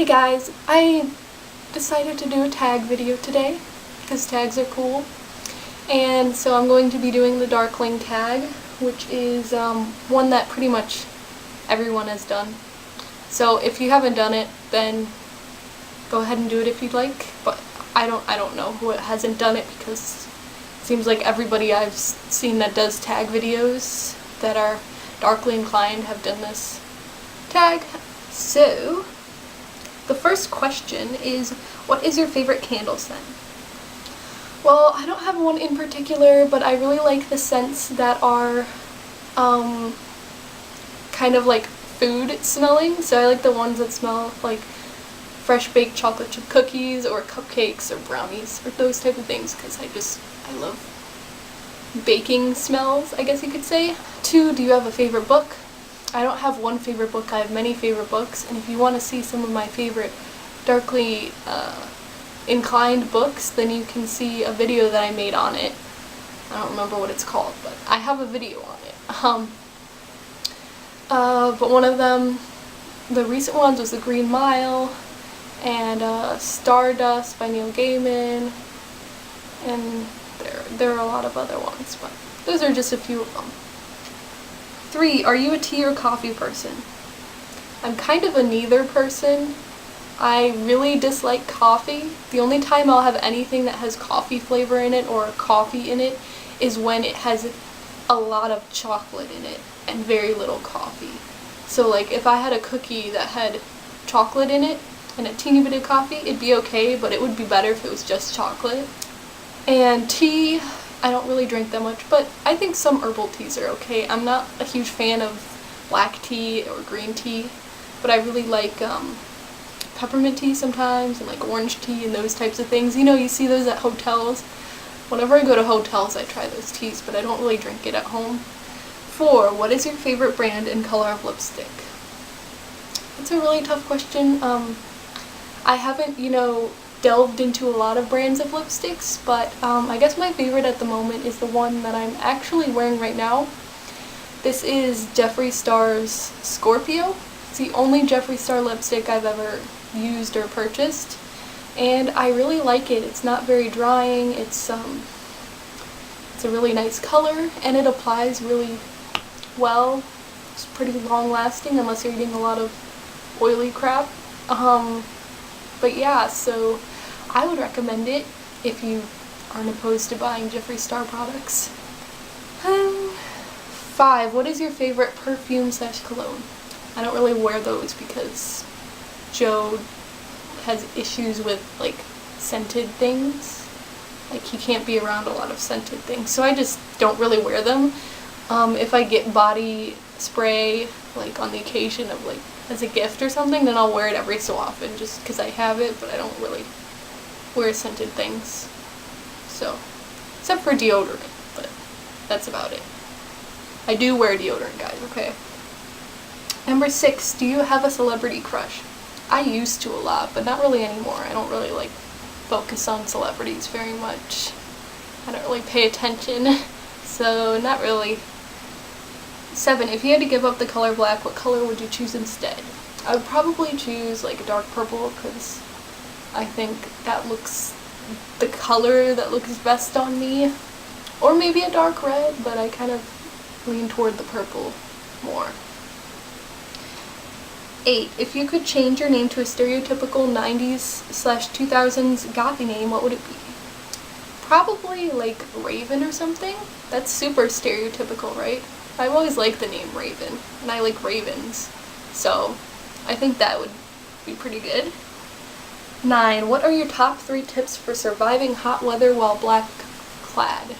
Hey guys, I decided to do a tag video today because tags are cool, and so I'm going to be doing the Darkling Tag, which is one that pretty much everyone has done. So if you haven't done it, then go ahead and do it if you'd like, but I don't know who hasn't done it because it seems like everybody I've seen that does tag videos that are darkly inclined have done this tag. So the first question is, what is your favorite candle scent? Well, I don't have one in particular, but I really like the scents that are kind of like food smelling. So I like the ones that smell like fresh baked chocolate chip cookies or cupcakes or brownies or those type of things, because I love baking smells, I guess you could say. 2, do you have a favorite book? I don't have one favorite book, I have many favorite books, and if you want to see some of my favorite darkly inclined books, then you can see a video that I made on it. I don't remember what it's called, but I have a video on it. But one of them, the recent ones, was The Green Mile, and Stardust by Neil Gaiman, and there are a lot of other ones, but those are just a few of them. 3, are you a tea or coffee person? I'm kind of a neither person. I really dislike coffee. The only time I'll have anything that has coffee flavor in it or coffee in it is when it has a lot of chocolate in it and very little coffee. So like if I had a cookie that had chocolate in it and a teeny bit of coffee, it'd be okay, but it would be better if it was just chocolate. And tea, I don't really drink that much, but I think some herbal teas are okay. I'm not a huge fan of black tea or green tea, but I really like peppermint tea sometimes, and like orange tea and those types of things. You know, you see those at hotels. Whenever I go to hotels, I try those teas, but I don't really drink it at home. 4, what is your favorite brand and color of lipstick? That's a really tough question. I haven't, delved into a lot of brands of lipsticks, but I guess my favorite at the moment is the one that I'm actually wearing right now. This is Jeffree Star's Scorpio. It's the only Jeffree Star lipstick I've ever used or purchased, and I really like it. It's not very drying, it's a really nice color, and it applies really well. It's pretty long lasting unless you're eating a lot of oily crap. But yeah, so I would recommend it if you aren't opposed to buying Jeffree Star products. 5, what is your favorite perfume / cologne? I don't really wear those because Joe has issues with like scented things. Like he can't be around a lot of scented things, so I just don't really wear them. If I get body spray like on the occasion of like as a gift or something, then I'll wear it every so often just because I have it, but I don't really wear scented things. So, except for deodorant, but that's about it. I do wear deodorant, guys, okay? Number 6, do you have a celebrity crush? I used to a lot, but not really anymore. I don't really like focus on celebrities very much. I don't really pay attention, so not really. 7, if you had to give up the color black, what color would you choose instead? I would probably choose like a dark purple, because I think that looks the color that looks best on me. Or maybe a dark red, but I kind of lean toward the purple more. 8, if you could change your name to a stereotypical 90s/2000s gothy name, what would it be? Probably like Raven or something. That's super stereotypical, right? I've always liked the name Raven, and I like ravens, so I think that would be pretty good. 9, what are your top 3 tips for surviving hot weather while black clad?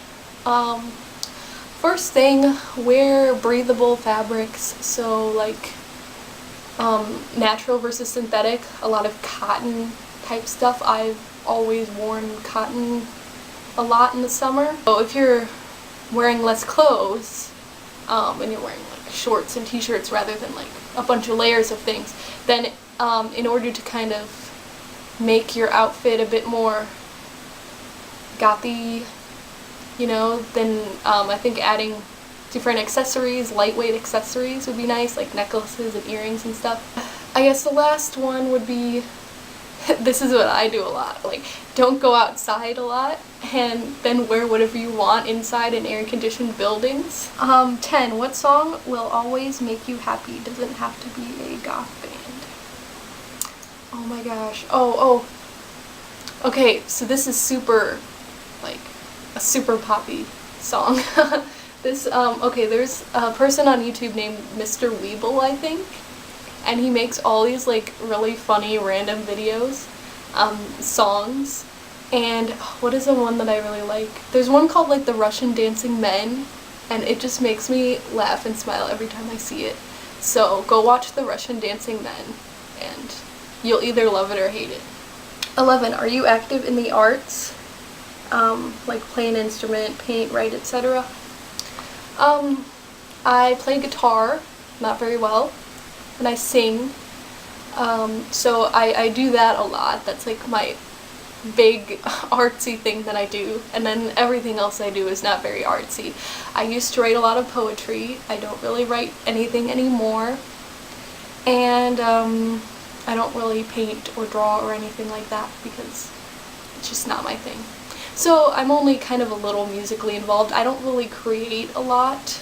First thing, wear breathable fabrics, so like natural versus synthetic, a lot of cotton type stuff. I've always worn cotton a lot in the summer. So if you're wearing less clothes, and you're wearing like shorts and t-shirts rather than like a bunch of layers of things, then in order to kind of make your outfit a bit more gothy, then I think adding different accessories, lightweight accessories would be nice, like necklaces and earrings and stuff. I guess the last one would be, this is what I do a lot, like, don't go outside a lot, and then wear whatever you want inside in air-conditioned buildings. 10, what song will always make you happy? Doesn't have to be a goth band. Oh my gosh. Okay, so this is super, like, a super poppy song. Okay, there's a person on YouTube named Mr. Weeble, I think, and he makes all these, like, really funny random videos, songs, and what is the one that I really like? There's one called, like, the Russian Dancing Men, and it just makes me laugh and smile every time I see it. So go watch the Russian Dancing Men, and you'll either love it or hate it. 11, are you active in the arts? Like play an instrument, paint, write, etc. I play guitar, not very well, and I sing, so I do that a lot. That's like my big artsy thing that I do, and then everything else I do is not very artsy. I used to write a lot of poetry. I don't really write anything anymore, and I don't really paint or draw or anything like that because it's just not my thing. So I'm only kind of a little musically involved. I don't really create a lot,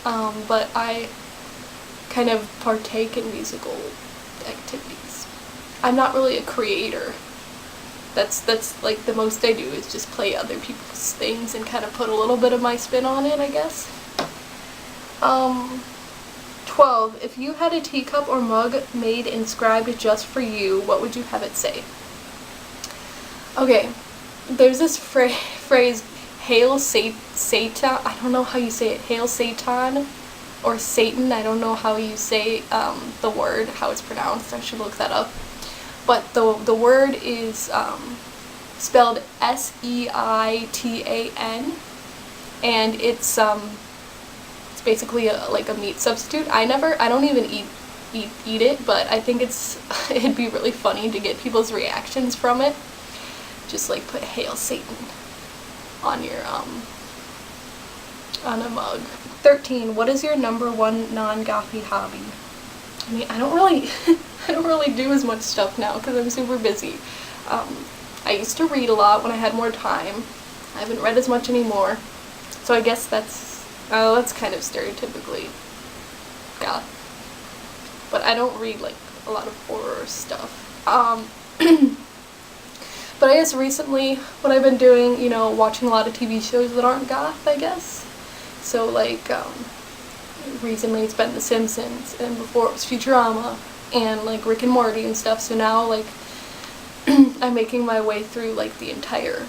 but I kind of partake in musical activities. I'm not really a creator. That's like the most I do is just play other people's things and kind of put a little bit of my spin on it, I guess. 12. If you had a teacup or mug made inscribed just for you, what would you have it say? Okay, there's this phrase, Hail Satan, I don't know how you say it, Hail Satan, or Satan, I don't know how you say the word, how it's pronounced, I should look that up. But the word is spelled S-E-I-T-A-N, and it's basically like a meat substitute. I don't even eat it, but I think it'd be really funny to get people's reactions from it. Just like put Hail Satan on your on a mug. 13. What is your #1 non-gothy hobby? I mean, I don't really do as much stuff now because I'm super busy. I used to read a lot when I had more time. I haven't read as much anymore, so I guess that's kind of stereotypically goth. But I don't read like a lot of horror stuff. But I guess recently what I've been doing, you know, watching a lot of TV shows that aren't goth, I guess. So like recently it's been The Simpsons, and before it was Futurama, and like Rick and Morty and stuff. So now like I'm making my way through like the entire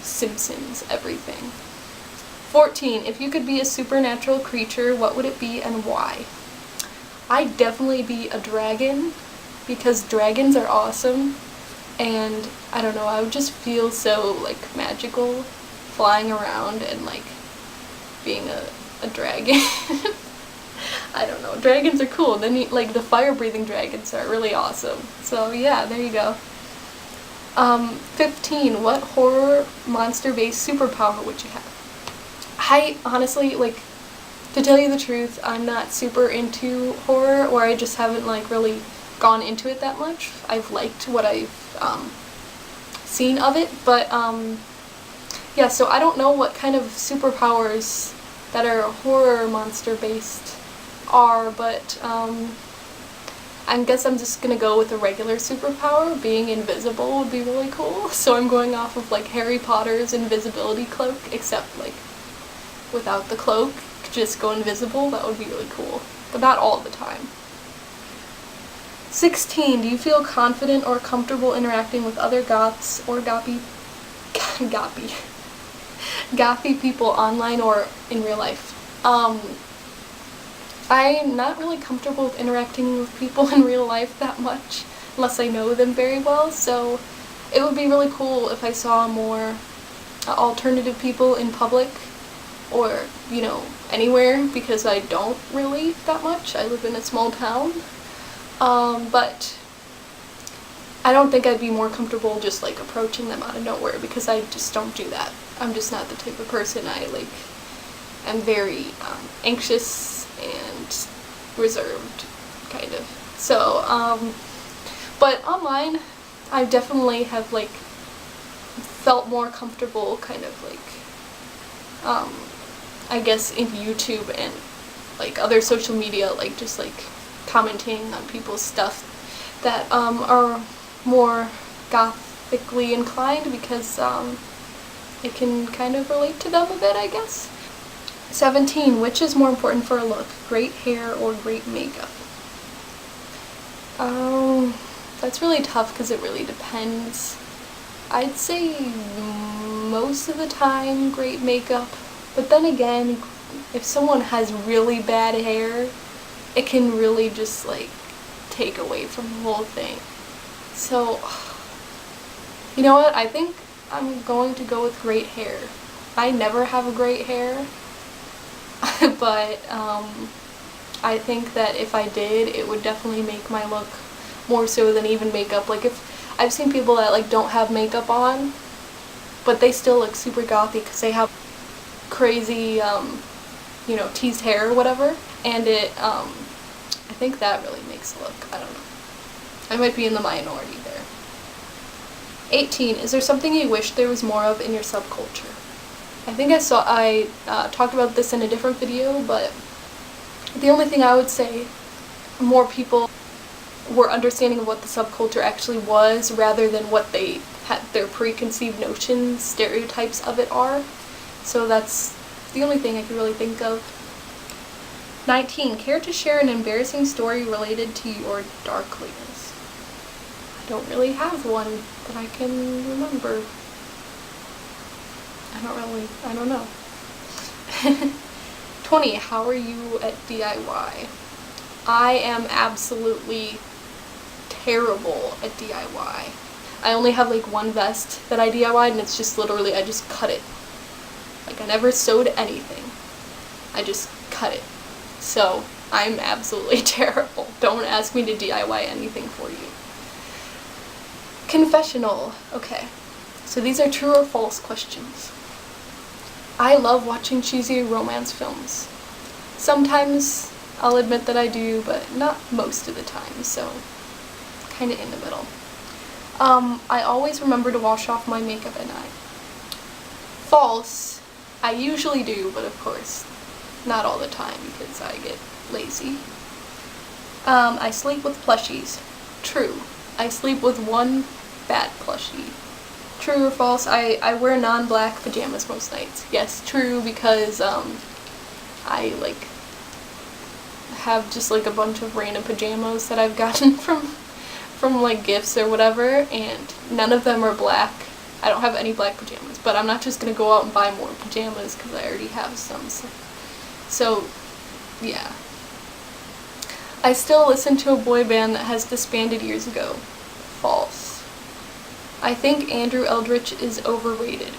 Simpsons everything. 14. If you could be a supernatural creature, what would it be and why? I'd definitely be a dragon because dragons are awesome, and I don't know, I would just feel so like magical flying around and like being a dragon. I don't know, dragons are cool. Then like the fire-breathing dragons are really awesome. So yeah, there you go. 15. What horror monster-based superpower would you have? I honestly, like, to tell you the truth, I'm not super into horror, or I just haven't like really gone into it that much. I've liked what I've seen of it, but yeah, so I don't know what kind of superpowers that are horror monster based are, but I guess I'm just gonna go with a regular superpower. Being invisible would be really cool, so I'm going off of like Harry Potter's invisibility cloak, except like without the cloak, just go invisible. That would be really cool, but not all the time. 16. Do you feel confident or comfortable interacting with other goths or gothy people online or in real life? I'm not really comfortable with interacting with people in real life that much unless I know them very well, so it would be really cool if I saw more alternative people in public, or, you know, anywhere, because I don't really that much. I live in a small town. But I don't think I'd be more comfortable just like approaching them out of nowhere, because I just don't do that. I'm just not the type of person. I like am very anxious and reserved, kind of. So, but online, I definitely have like felt more comfortable kind of like, I guess in YouTube and like other social media, like just like commenting on people's stuff that are more gothically inclined, because it can kind of relate to them a bit, I guess. 17. Which is more important for a look? Great hair or great makeup? That's really tough because it really depends. I'd say most of the time great makeup, but then again, if someone has really bad hair, it can really just like take away from the whole thing. So, you know what? I think I'm going to go with great hair. I never have a great hair, but I think that if I did, it would definitely make my look more so than even makeup. Like, if I've seen people that like don't have makeup on, but they still look super gothy because they have crazy, you know, teased hair or whatever, and it, I think that really makes a look. I don't know. I might be in the minority there. 18. Is there something you wish there was more of in your subculture? I think I talked about this in a different video, but the only thing I would say, more people were understanding of what the subculture actually was rather than what they had their preconceived notions, stereotypes of it are. So that's the only thing I can really think of. 19. Care to share an embarrassing story related to your darklings? I don't really have one that I can remember. I don't know. 20. How are you at DIY? I am absolutely terrible at DIY. I only have like one vest that I DIY'd, and it's just literally, I just cut it. Like, I never sewed anything. I just cut it. So, I'm absolutely terrible. Don't ask me to DIY anything for you. Confessional. Okay. So these are true or false questions. I love watching cheesy romance films. Sometimes I'll admit that I do, but not most of the time, so kind of in the middle. I always remember to wash off my makeup at night. False. I usually do, but of course, not all the time because I get lazy. I sleep with plushies. True. I sleep with one bad plushie. True or false? I wear non-black pajamas most nights. Yes, true, because I like have just like a bunch of random pajamas that I've gotten from like gifts or whatever, and none of them are black. I don't have any black pajamas, but I'm not just gonna go out and buy more pajamas because I already have some. So yeah. I still listen to a boy band that has disbanded years ago. False. I think Andrew Eldritch is overrated.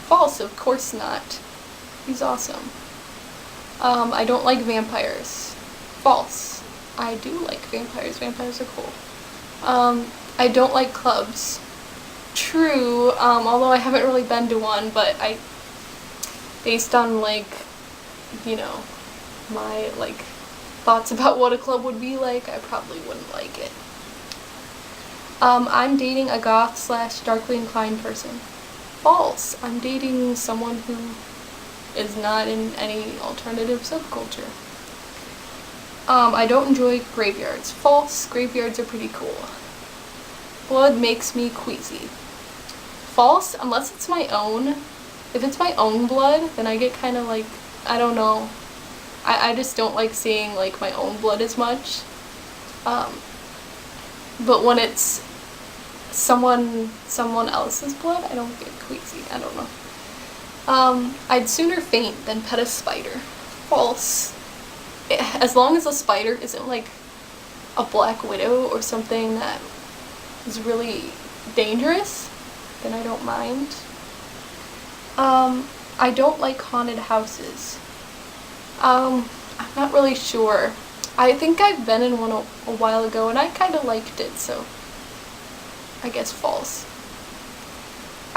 False, of course not. He's awesome. I don't like vampires. False. I do like vampires. Vampires are cool. I don't like clubs. True, although I haven't really been to one, but based on like, you know, my like thoughts about what a club would be like, I probably wouldn't like it. I'm dating a goth / darkly inclined person. False. I'm dating someone who is not in any alternative subculture. I don't enjoy graveyards. False. Graveyards are pretty cool. Blood makes me queasy. False, unless it's my own. If it's my own blood, then I get kind of like, I don't know. I just don't like seeing like my own blood as much. But when it's someone else's blood, I don't get queasy. I don't know. I'd sooner faint than pet a spider. False. As long as a spider isn't like a black widow or something that is really dangerous, then I don't mind. I don't like haunted houses. I'm not really sure. I think I've been in one a while ago and I kind of liked it, so I guess false.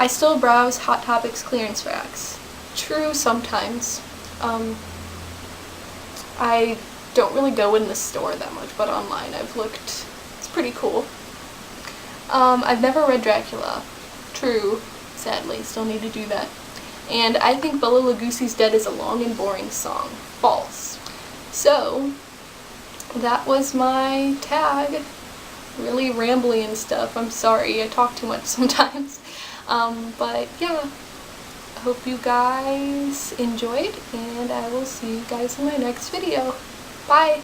I still browse Hot Topics clearance racks. True, sometimes. I don't really go in the store that much, but online I've looked. It's pretty cool. I've never read Dracula. True. Sadly, still need to do that. And I think Bela Lugosi's Dead is a long and boring song. False. So, that was my tag. Really rambly and stuff. I'm sorry, I talk too much sometimes. But yeah, I hope you guys enjoyed, and I will see you guys in my next video. Bye!